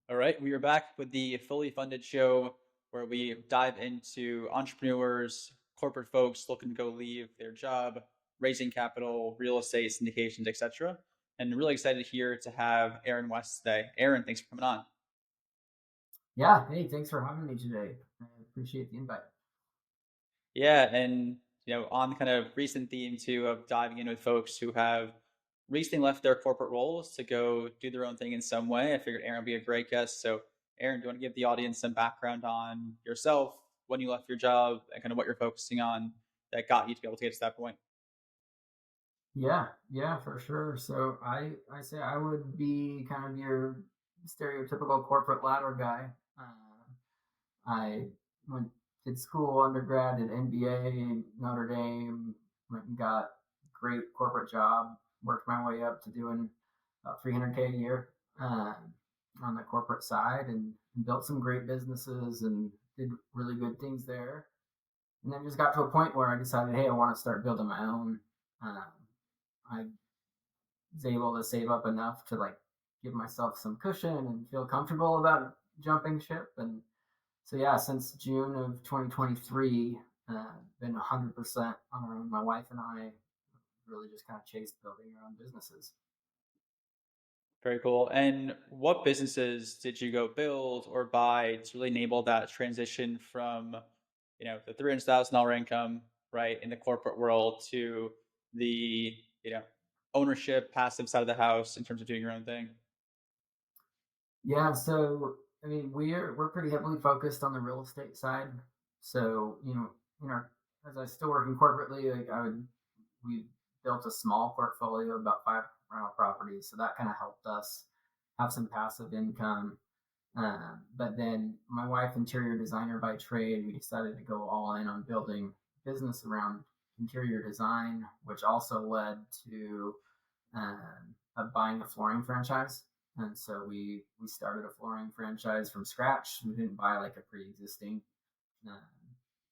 All right, we are back with the fully funded show where we dive into entrepreneurs, corporate folks looking to go leave their job, raising capital, real estate syndications, etc. And really excited here to have Aaron West today. Aaron, thanks for coming on. Yeah, hey, thanks for having me today. I appreciate the invite. Yeah, and on the kind of recent theme too of diving in with folks who have recently left their corporate roles to go do their own thing in some way. I figured Aaron would be a great guest. So, Aaron, do you want to give the audience some background on yourself, when you left your job, and kind of what you're focusing on that got you to be able to get to that point? Yeah, for sure. So I say I would be kind of your stereotypical corporate ladder guy. I went did school, undergrad, did MBA, Notre Dame, went and got a great corporate job, worked my way up to doing about 300K a year on the corporate side, and built some great businesses and did really good things there. And then just got to a point where I decided, hey, I want to start building my own. Um, I was able to save up enough to like give myself some cushion and feel comfortable about jumping ship. And so yeah, since June of 2023, been 100% on our own. My wife and I really just kind of chased building our own businesses. Very cool. And what businesses did you go build or buy to really enable that transition from, the $300,000 income, right, in the corporate world to the, ownership, passive side of the house in terms of doing your own thing? Yeah, so I mean, we're pretty heavily focused on the real estate side. So in our as I was still working corporately, like we built a small portfolio, about five rental properties. So that kind of helped us have some passive income. But then my wife, interior designer by trade, we decided to go all in on building business around interior design, which also led to buying a flooring franchise. And so we started a flooring franchise from scratch. We didn't buy like a pre-existing. Uh,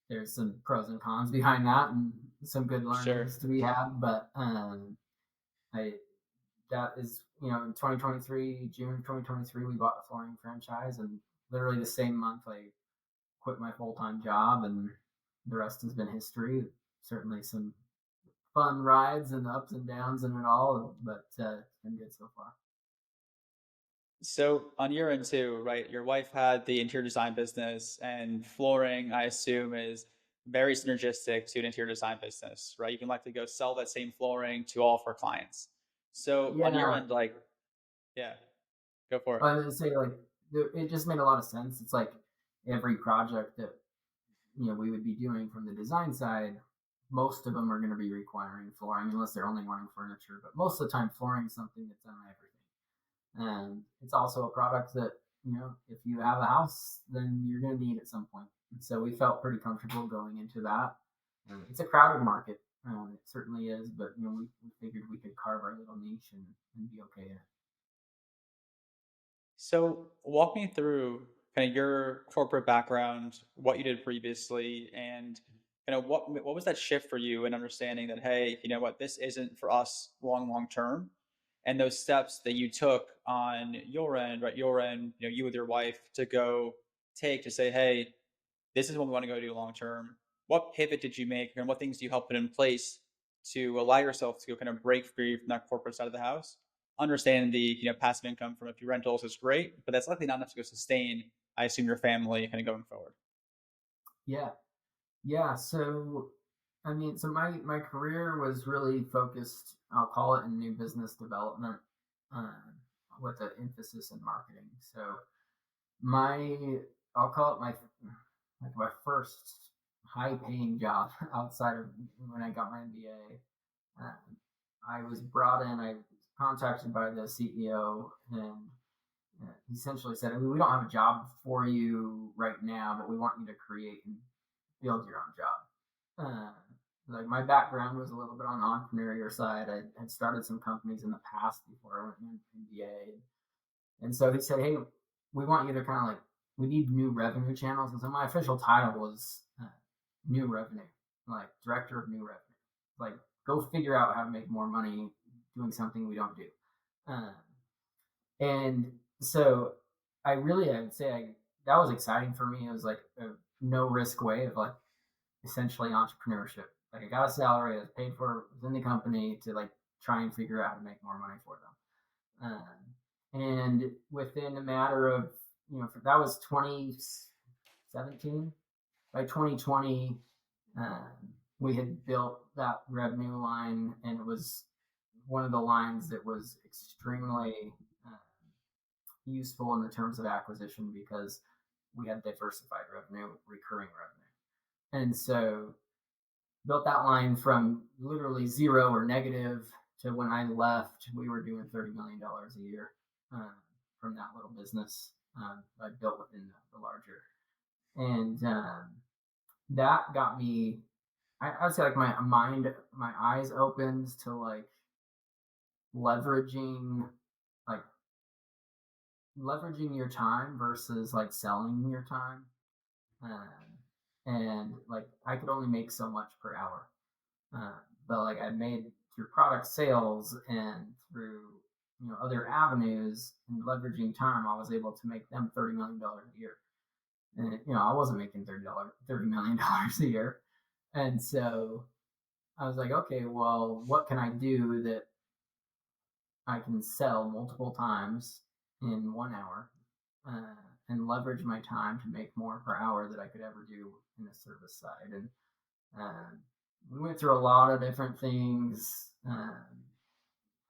there's some pros and cons behind that, and some good Sure. learnings to be had. But I that is in 2023, June of 2023, we bought the flooring franchise, and literally the same month I quit my full time job, and the rest has been history. Certainly some fun rides and ups and downs and it all, but it's been good so far. So on your end too, right? Your wife had the interior design business, and flooring, I assume, is very synergistic to an interior design business, right? You can likely go sell that same flooring to all of her clients. So on your Yeah, end, like, yeah, go for it. I was gonna say like it just made a lot of sense. It's like every project that we would be doing from the design side, most of them are going to be requiring flooring unless they're only wanting furniture. But most of the time, flooring is something that's on everything. And it's also a product that, if you have a house, then you're going to need at some point. And so we felt pretty comfortable going into that. It's a crowded market. It certainly is, but we figured we could carve our little niche and be okay in it. So walk me through kind of your corporate background, what you did previously, and kind of what was that shift for you in understanding that, hey, you know what, this isn't for us long term, and those steps that you took on your end, right, your end, you with your wife to go take to say, hey, this is what we want to go do long term. What pivot did you make, and what things do you help put in place to allow yourself to kind of break free from that corporate side of the house? Understanding the passive income from a few rentals is great, but that's likely not enough to go sustain, I assume, your family kind of going forward. Yeah. Yeah. So, I mean, so my career was really focused, I'll call it in new business development, um, with an emphasis in marketing. So, my I'll call it my first high paying job outside of when I got my MBA. Um, I was brought in. I was contacted by the CEO, and he essentially said, "We don't have a job for you right now, but we want you to create and build your own job." Uh, like my background was a little bit on the entrepreneurial side. I had started some companies in the past before I went into MBA, and so he said, "Hey, we want you to kind of like we need new revenue channels." And so my official title was new revenue, like director of new revenue. Like go figure out how to make more money doing something we don't do. Um, and so I would say that was exciting for me. It was like a no risk way of like essentially entrepreneurship. Like I got a salary, I was paid for within the company to like try and figure out how to make more money for them. And within a matter of, that was 2017. By 2020, um, we had built that revenue line, and it was one of the lines that was extremely uh, useful in the terms of acquisition because we had diversified revenue, recurring revenue. And so built that line from literally zero or negative to when I left, we were doing $30 million a year from that little business I built within the larger. And that got me, I'd say like my eyes opened to like leveraging, like leveraging your time versus like selling your time. Um, and like I could only make so much per hour. Uh, but like I made through product sales and through other avenues and leveraging time, I was able to make them $30 million a year. And I wasn't making $30 million a year, and so I was like, okay, well, what can I do that I can sell multiple times in 1 hour, and leverage my time to make more per hour that I could ever do in the service side. And um, we went through a lot of different things.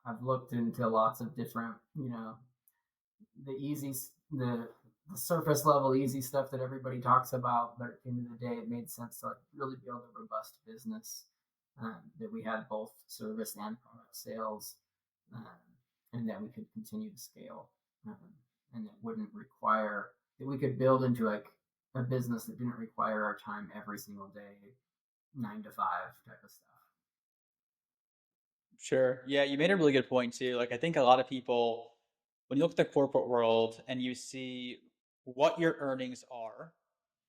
I've looked into lots of different, the easy, the the surface level easy stuff that everybody talks about. But at the end of the day, it made sense to like really build a robust business that we had both service and product sales, um, and that we could continue to scale, um, and that wouldn't require that we could build into like a business that didn't require our time every single day, 9 to 5 type of stuff. Sure. Yeah, you made a really good point too. Like I think a lot of people, when you look at the corporate world and you see what your earnings are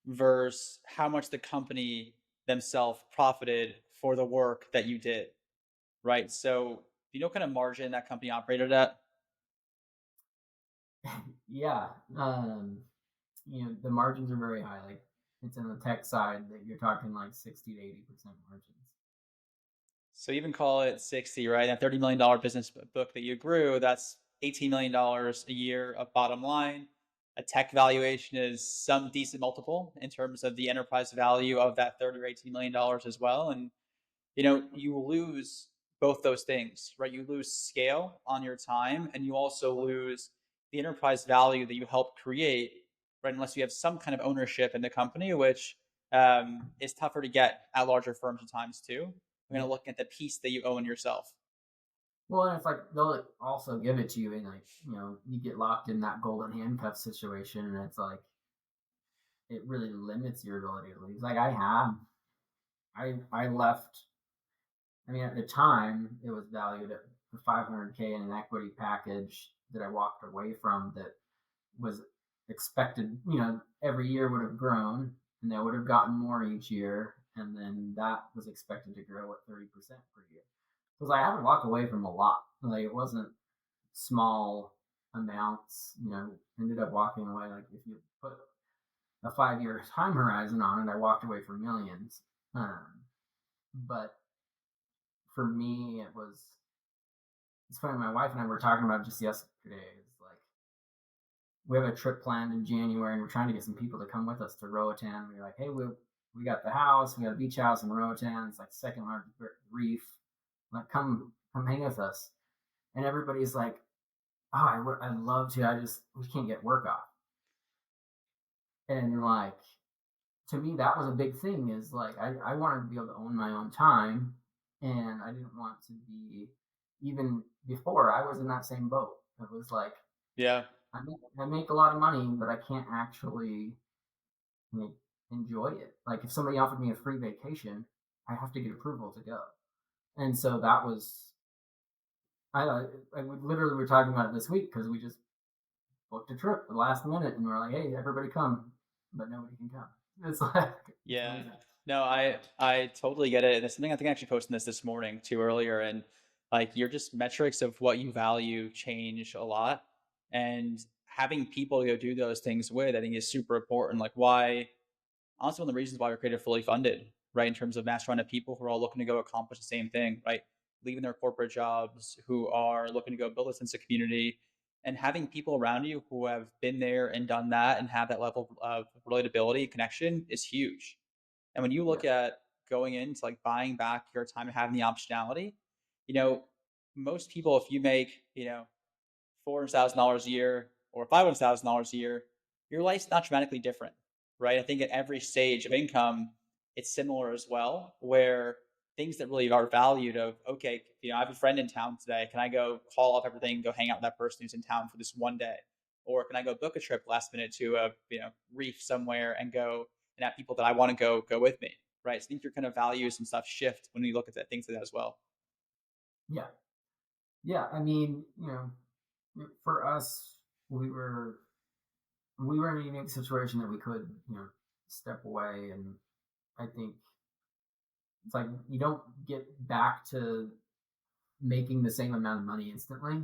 versus how much the company themselves profited for the work that you did, right? So, do you know what kind of margin that company operated at? Yeah, the margins are very high. Like it's in the tech side that you're talking like 60 to 80% margins. So even call it 60, right? That $30 million business book that you grew, that's $18 million a year of bottom line. A tech valuation is some decent multiple in terms of the enterprise value of that 30 or $18 million as well. And you lose both those things, right? You lose scale on your time, and you also lose the enterprise value that you help create, right? Unless you have some kind of ownership in the company, which is tougher to get at larger firms at times too. We're going Yeah. to look at the piece that you own yourself. Well, and it's like they'll also give it to you, and like you get locked in that golden handcuff situation, and it's like it really limits your ability to leave. Like I left. I mean, at the time, it was valued at 500K in an equity package that I walked away from. That was expected. Every year would have grown, and they would have gotten more each year, and then that was expected to grow at 30% per year. Because I had to walk away from a lot. Like it wasn't small amounts. Ended up walking away. Like if you put a 5 year time horizon on it, I walked away from millions. But for me, it's funny. My wife and I were talking about it just yesterday. It's like we have a trip planned in January, and we're trying to get some people to come with us to Roatan. We're like, hey, we got the house, we got a beach house in Roatan. It's like second largest reef. Like, come hang with us. And everybody's like, oh, I'd love to. We can't get work off. And like, to me, that was a big thing is like, I wanted to be able to own my own time. And I didn't want to be, even before I was in that same boat. It was like, Yeah. I make a lot of money, but I can't actually like, enjoy it. Like if somebody offered me a free vacation, I have to get approval to go. And so that was I would literally were talking about it this week because we just booked a trip at the last minute and we're like, hey, everybody come, but nobody can come. It's like it's Yeah. amazing. No, I totally get it. And it's something I think I actually posted this morning too earlier. And like your just metrics of what you value change a lot. And having people to go do those things with, I think is super important. Like why honestly one of the reasons why we're created fully funded, right? In terms of mastermind of people who are all looking to go accomplish the same thing, right? Leaving their corporate jobs, who are looking to go build a sense of community, and having people around you who have been there and done that and have that level of relatability connection is huge. And when you Yeah, look at going into like buying back your time and having the optionality, you know, most people, if you make, $400,000 a year or $500,000 a year, your life's not dramatically different, right? I think at every stage of income, it's similar as well, where things that really are valued of, okay, I have a friend in town today. Can I go call off everything, go hang out with that person who's in town for this one day? Or can I go book a trip last minute to a, reef somewhere and go and have people that I want to go with me, right? So I think your kind of values and stuff shift when you look at that, things like that as well. yeah, yeah. I mean, for us, we were in a unique situation that we could, step away, and I think it's like you don't get back to making the same amount of money instantly,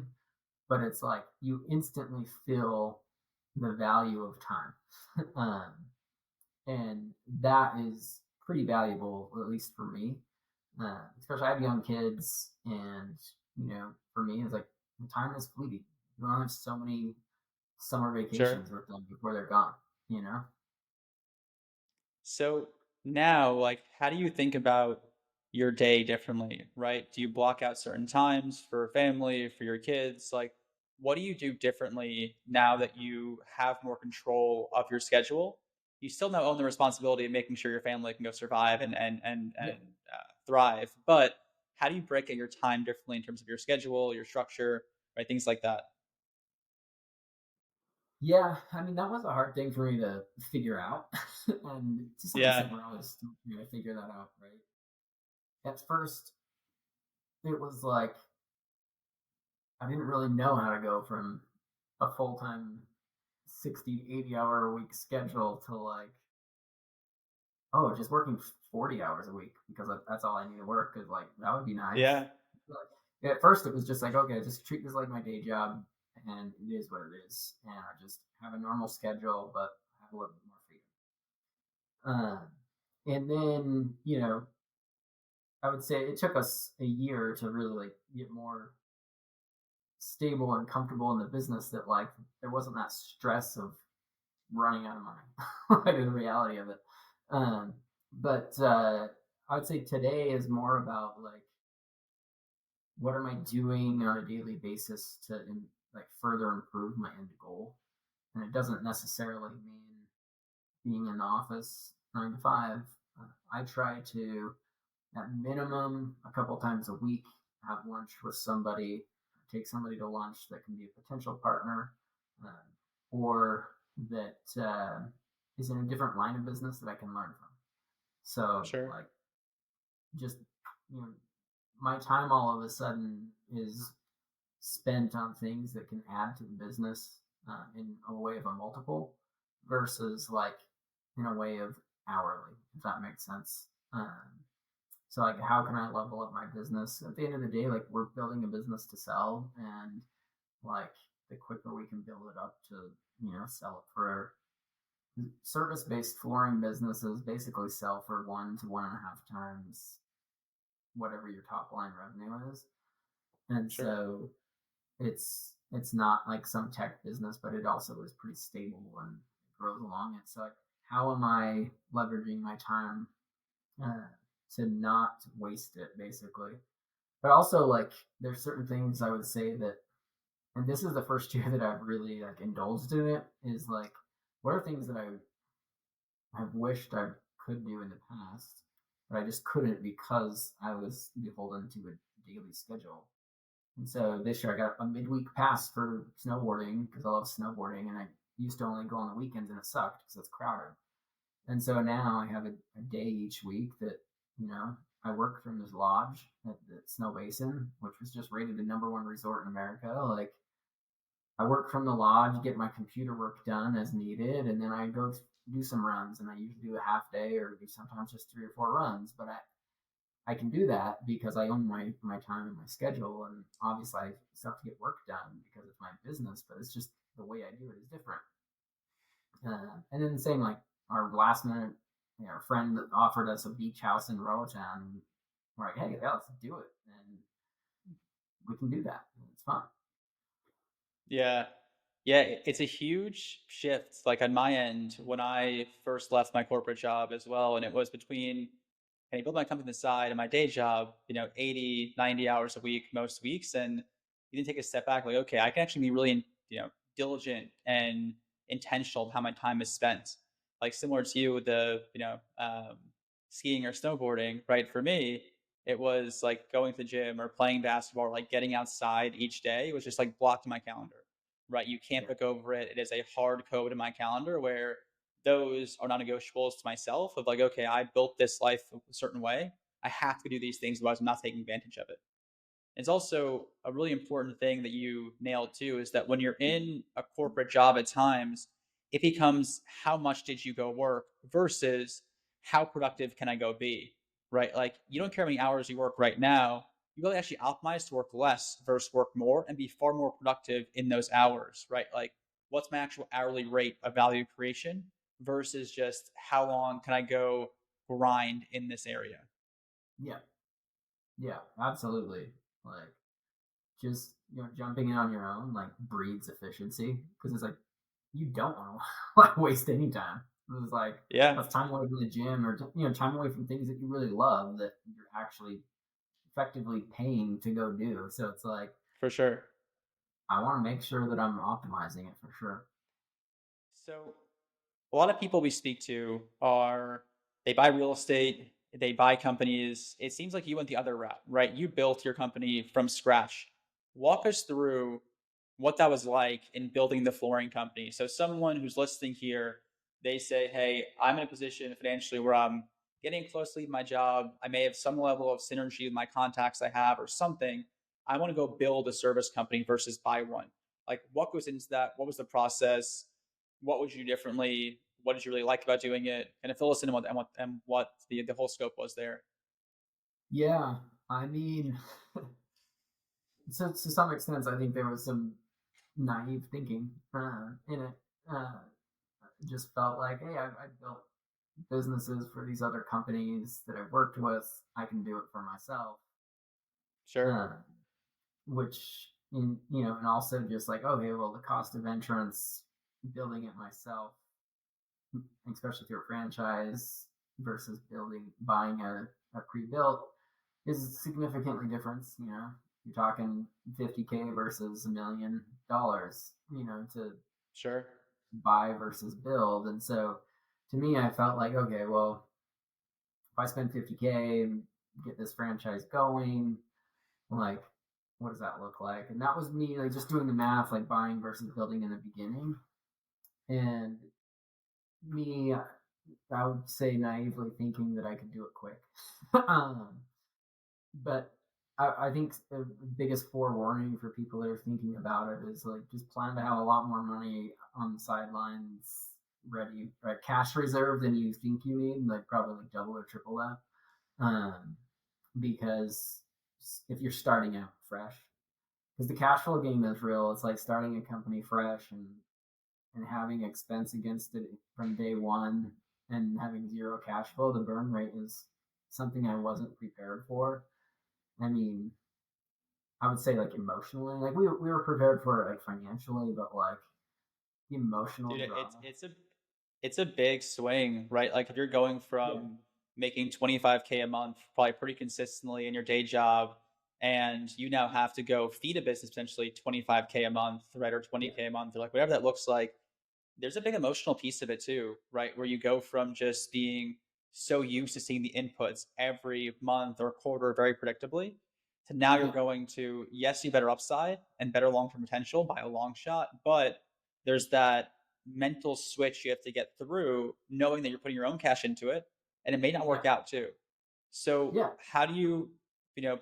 but it's like you instantly feel the value of time. um, and that is pretty valuable, at least for me. Especially I have young kids, and for me, it's like time is fleeting. You only have so many summer Sure. vacations with them before they're gone. You know? So now, like, how do you think about your day differently, right? Do you block out certain times for family, for your kids? Like, what do you do differently now that you have more control of your schedule? You still now own the responsibility of making sure your family can go survive Yeah. and thrive, but how do you break out your time differently in terms of your schedule, your structure, right? Things like that. Yeah, I mean that was a hard thing for me to figure out, and to some Yeah, extent, we're always still trying to figure that out, right? At first, it was like I didn't really know how to go from a full time 60, 80 hour a week schedule to like, oh, just working 40 hours a week because that's all I need to work. Cause like, that would be nice. yeah, Like, at first, it was just like, okay, just treat this like my day job, and it is what it is. And I just have a normal schedule, but have a little bit more freedom. And then, I would say it took us a year to really like get more stable and comfortable in the business, that like there wasn't that stress of running out of money, like the reality of it. Um, but I would say today is more about like what am I doing on a daily basis to like further improve my end goal, and it doesn't necessarily mean being in the office 9 to 5. I try to, at minimum, a couple times a week, have lunch with somebody, take somebody to lunch that can be a potential partner, uh, or that is in a different line of business that I can learn from. So, sure, like, just, you know, my time all of a sudden is spent on things that can add to the business in a way of a multiple versus like in a way of hourly, if that makes sense. So like, how can I level up my business? At the end of the day, like we're building a business to sell, and like the quicker we can build it up to sell it for service-based flooring businesses, basically sell for 1 to 1.5 times whatever your top line revenue is, and sure, so it's not like some tech business, but it also is pretty stable and grows along it. So like, how am I leveraging my time uh, to not waste it, basically? But also like there's certain things I would say that, and this is the first year that I've really like indulged in it, is like what are things that I have wished I could do in the past, but I just couldn't because I was beholden to a daily schedule. And so this year I got a midweek pass for snowboarding because I love snowboarding, and I used to only go on the weekends, and it sucked because it's crowded. And so now I have a day each week that, I work from this lodge at the Snow Basin, which was just rated the #1 resort in America. Like, I work from the lodge, get my computer work done as needed, and then I go do some runs. And I usually do a half day or do sometimes just 3 or 4 runs. But I can do that because I own my time and my schedule. And obviously, I still have to get work done because it's my business, but it's just the way I do it is different. And then the same, like our last minute, our friend that offered us a beach house in Roatan. We're like, hey, yeah, let's do it, and we can do that. It's fun. Yeah. Yeah, it's a huge shift. Like on my end, when I first left my corporate job as well, and it was between, can I build my company on the side and my day job, 80, 90 hours a week, most weeks. And you didn't take a step back, like, okay, I can actually be really, diligent and intentional of how my time is spent. Like similar to you with the, skiing or snowboarding, right? For me, it was like going to the gym or playing basketball, or like getting outside each day. It was just like blocked in my calendar, right? You can't Yeah, look over it. It is a hard code in my calendar where those are non-negotiables to myself of like, okay, I built this life a certain way. I have to do these things, otherwise I'm not taking advantage of it. It's also a really important thing that you nailed too is that when you're in a corporate job at times, it becomes how much did you go work versus how productive can I go be, right? Like you don't care how many hours you work right now. You really actually optimize to work less versus work more and be far more productive in those hours, right? Like what's my actual hourly rate of value creation versus just how long can I go grind in this area? yeah, yeah, absolutely. Like just jumping in on your own like breeds efficiency because it's like you don't want to like waste any time. It's like Yeah, that's time away from the gym or time away from things that you really love that you're actually effectively paying to go do. So it's like for sure. I want to make sure that I'm optimizing it for sure. So a lot of people we speak to are they buy real estate, they buy companies. It seems like you went the other route, right? You built your company from scratch. Walk us through what that was like in building the flooring company. So someone who's listening here, they say, "Hey, I'm in a position financially where I'm getting close to leaving my job. I may have some level of synergy with my contacts I have or something. I want to go build a service company versus buy one." Like what goes into that? What was the process? What would you do differently? What did you really like about doing it? And fill us in on what the whole scope was there. Yeah, I mean, so to some extent, I think there was some naive thinking in it. Just felt like, hey, I built businesses for these other companies that I've worked with. I can do it for myself. Sure, Uh, which and also just like, okay, well, the cost of entrance, building it myself, especially through a franchise versus buying a pre-built is significantly different. You're talking 50K versus $1 million, to sure, buy versus build. And so to me, I felt like, okay, well, if I spend 50K and get this franchise going, like, what does that look like? And that was me, like, just doing the math, like buying versus building in the beginning. And me, I would say naively thinking that I could do it quick. um, but I think the biggest forewarning for people that are thinking about it is like just plan to have a lot more money on the sidelines ready, right? Cash reserve than you think you need, like probably like double or triple that. Because if you're starting out fresh, because the cash flow game is real. It's like starting a company fresh and having expense against it from day one and having zero cash flow. The burn rate is something I wasn't prepared for. I mean, I would say like emotionally, like we were prepared for it like financially, but like the emotional dude. It's drama. it's a it's a big swing, right? Like if you're going Yeah, from making 25K a month, probably pretty consistently in your day job, and you now have to go feed a business potentially 25K a month, right, or yeah, 20K a month, or like whatever that looks like. There's a big emotional piece of it too, right? Where you go from just being so used to seeing the inputs every month or quarter very predictably to now you're yeah, going to, yes, you better upside and better long term potential by a long shot, but there's that mental switch you have to get through knowing that you're putting your own cash into it and it may not yeah, work out too. So, yeah, how do you,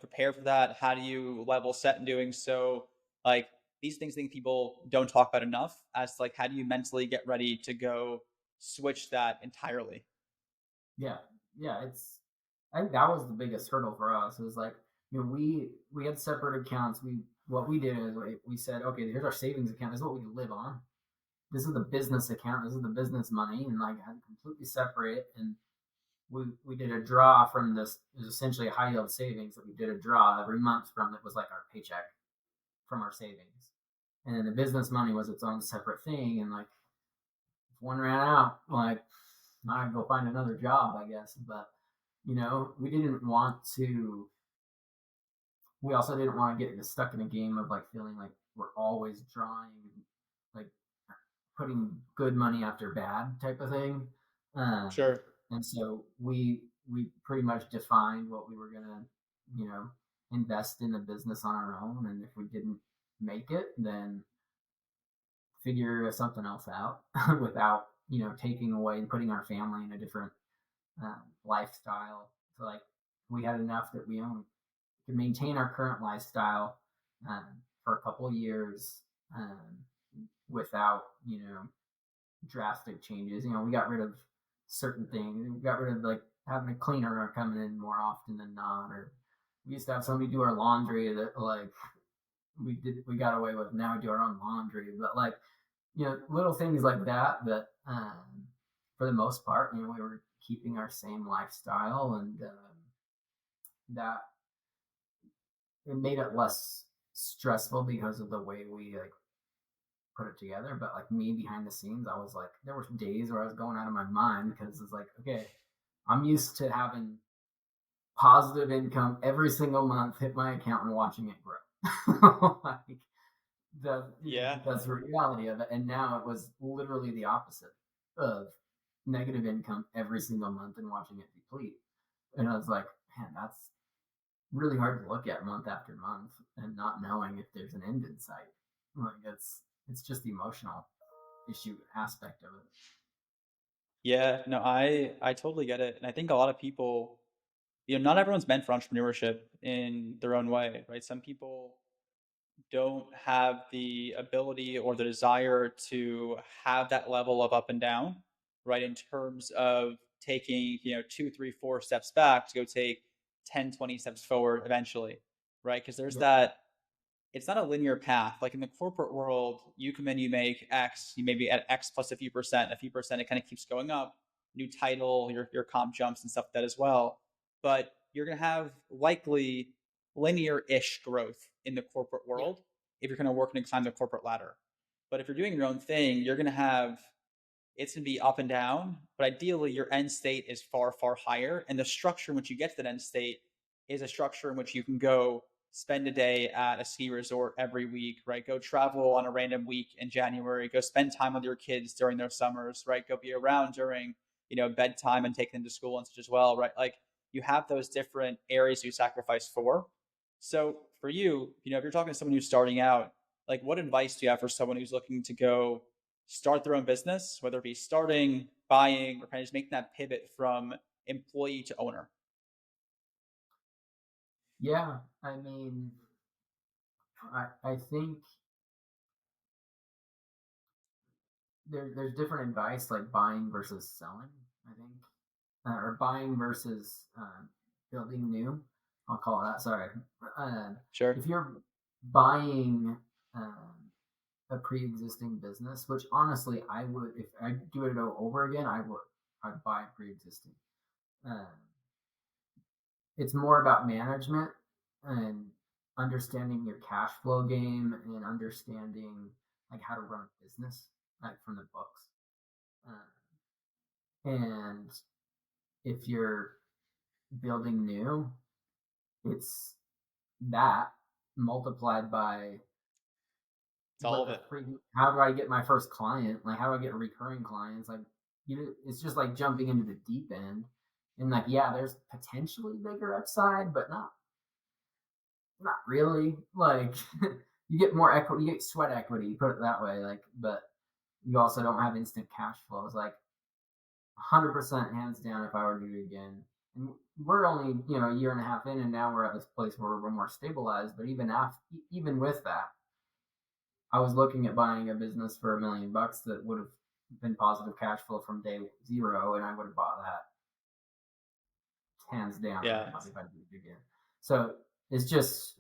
prepare for that? How do you level set in doing so? Like, these things I think people don't talk about enough as to like how do you mentally get ready to go switch that entirely. yeah, yeah. I think that was the biggest hurdle for us. It was like we had separate accounts. What we did is we said, okay, here's our savings account. This is what we live on. this is the business account, this is the business money, and like I completely separate. And we did a draw from this. It was essentially a high yield savings that we did a draw every month from. It was like our paycheck from our savings, and then the business money was its own separate thing. And like if one ran out, like I'd go find another job, I guess. But we didn't want to. We also didn't want to get stuck in a game of like feeling like we're always drawing, like putting good money after bad type of thing. Um, Sure. and so we pretty much defined what we were gonna, you know, invest in the business on our own. And if we didn't make it, then figure something else out without taking away and putting our family in a different lifestyle. So like we had enough that we could maintain our current lifestyle um, for a couple of years without drastic changes. We got rid of certain things. We got rid of like having a cleaner coming in more often than not, or we used to have somebody do our laundry that like we got away with. Now we do our own laundry, but like little things like that. That for the most part, we were keeping our same lifestyle, and that it made it less stressful because of the way we like put it together. But like me behind the scenes, I was like, there were days where I was going out of my mind because it's like, okay, I'm used to having positive income every single month hit my account and watching it grow. Like Yeah. that's the reality of it. And now it was literally the opposite of negative income every single month and watching it deplete. And I was like, man, that's really hard to look at month after month and not knowing if there's an end in sight. Like it's just the emotional issue aspect of it. Yeah, no, I totally get it. And I think a lot of people, not everyone's meant for entrepreneurship in their own way, right? Some people don't have the ability or the desire to have that level of up and down, right? In terms of taking, 2, 3, 4 steps back to go take 10, 20 steps forward eventually, right? Because there's Yep. that, it's not a linear path. Like in the corporate world, you come in, you make X, you maybe at X plus a few percent, it kind of keeps going up. New title, your comp jumps and stuff like that as well. But you're gonna have likely linear-ish growth in the corporate Yeah. world if you're gonna work and climb the corporate ladder. But if you're doing your own thing, you're gonna have it's going to be up and down, but ideally your end state is far, far higher. And the structure in which you get to that end state is a structure in which you can go spend a day at a ski resort every week, right? Go travel on a random week in January, go spend time with your kids during their summers, right? Go be around during, bedtime and take them to school and such as well, right? Like you have those different areas you sacrifice for. So for you, if you're talking to someone who's starting out, like what advice do you have for someone who's looking to go start their own business, whether it be starting, buying, or kind of just making that pivot from employee to owner? Yeah. I mean, I think there's different advice like buying versus selling. I think or buying versus building new. I'll call it that. Sorry. Uh, Sure. if you're buying um, a pre-existing business, which honestly I would, if I do it over again, I would. I'd buy pre-existing. Um, it's more about management and understanding your cash flow game and understanding like how to run a business, like from the books. And if you're building new, it's that multiplied by It's all what of the it. free. How do I get my first client? Like, how do I get recurring clients? Like, it's just like jumping into the deep end. And like, yeah, there's potentially bigger upside, but not really. Like, you get more equity, you get sweat equity, put it that way. Like, but you also don't have instant cash flows. Like, 100% hands down if I were to do it again. And we're only a year and a half in, and now we're at this place where we're more stabilized. But even with that, I was looking at buying a business for $1 million that would have been positive cash flow from day zero, and I would have bought that hands down Yeah. if I did it again. So it's just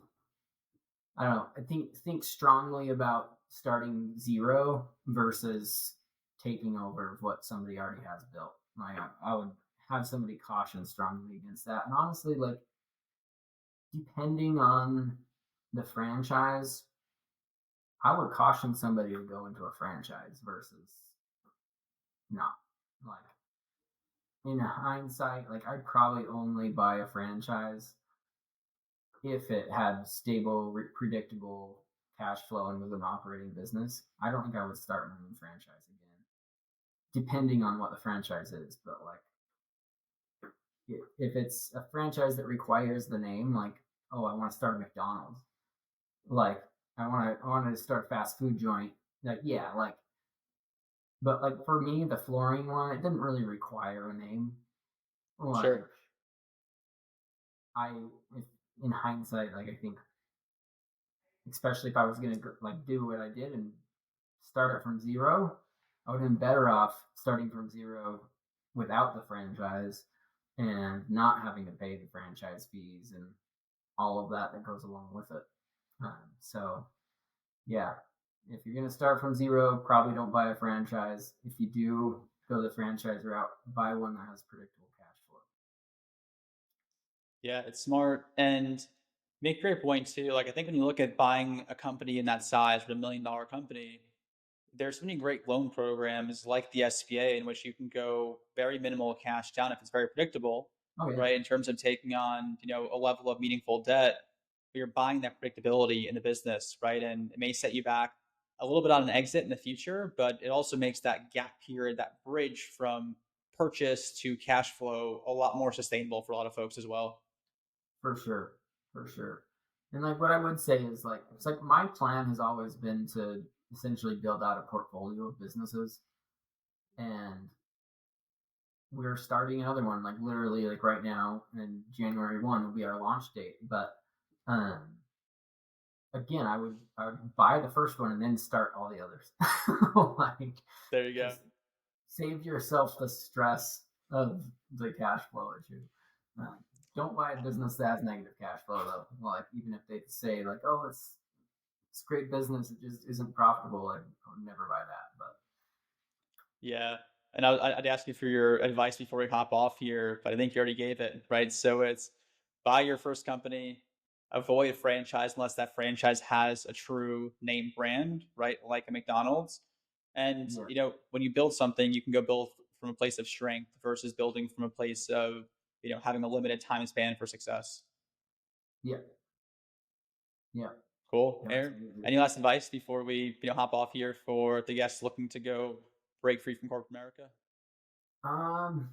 I don't know. I think strongly about starting zero versus taking over what somebody already has built. Like I would have somebody caution strongly against that. And honestly, like depending on the franchise, I would caution somebody to go into a franchise versus not. Like in hindsight, like I'd probably only buy a franchise if it had stable, predictable cash flow and was an operating business. I don't think I would start my own franchise again, depending on what the franchise is. But like, if it's a franchise that requires the name, like, oh, I want to start a McDonald's, like, I want to start a fast food joint, like, yeah, like, but like for me, the flooring one, it didn't really require a name. Like, Sure. I, if, in hindsight, like, I think especially if I was gonna like do what I did and start it from zero, I would have been better off starting from zero without the franchise and not having to pay the franchise fees and all of that that goes along with it. So yeah, if you're gonna start from zero, probably don't buy a franchise. If you do go the franchise route, buy one that has predictable cash flow. Yeah, it's smart and make a great point too. Like I think when you look at buying a company in that size, with $1 million company, there's so many great loan programs like the SBA in which you can go very minimal cash down if it's very predictable, Oh yeah, right? In terms of taking on, a level of meaningful debt, but you're buying that predictability in the business, right? And it may set you back a little bit on an exit in the future, but it also makes that gap period, that bridge from purchase to cash flow a lot more sustainable for a lot of folks as well. for sure, for sure. And like what I would say is like it's like my plan has always been to essentially build out a portfolio of businesses, and we're starting another one like literally like right now, and January 1 will be our launch date. But um again, I would buy the first one and then start all the others. Like There you go. just save yourself the stress of the cash flow issue. Uh, don't buy a business that has negative cash flow though. Like even if they say like, oh, it's great business, it just isn't profitable. Like I would never buy that. But Yeah. And I'd ask you for your advice before we hop off here, but I think you already gave it, right? So it's buy your first company, avoid franchise unless that franchise has a true name brand, right? Like a McDonald's. And, yeah, when you build something, you can go build from a place of strength versus building from a place of, having a limited time span for success. yeah, yeah, Cool. yeah, Aaron, absolutely. any last advice before we, hop off here for the guests looking to go break free from corporate America? Um,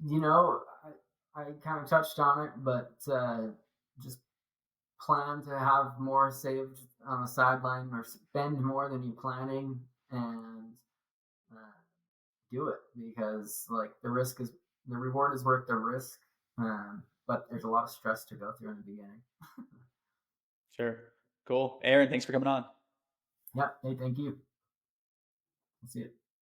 you know, I kind of touched on it, but just plan to have more saved on the sideline or spend more than you're planning, and uh, do it because like the reward is worth the risk. But there's a lot of stress to go through in the beginning. Sure. Cool. Aaron, thanks for coming on. Yep. Hey, thank you. We'll see you.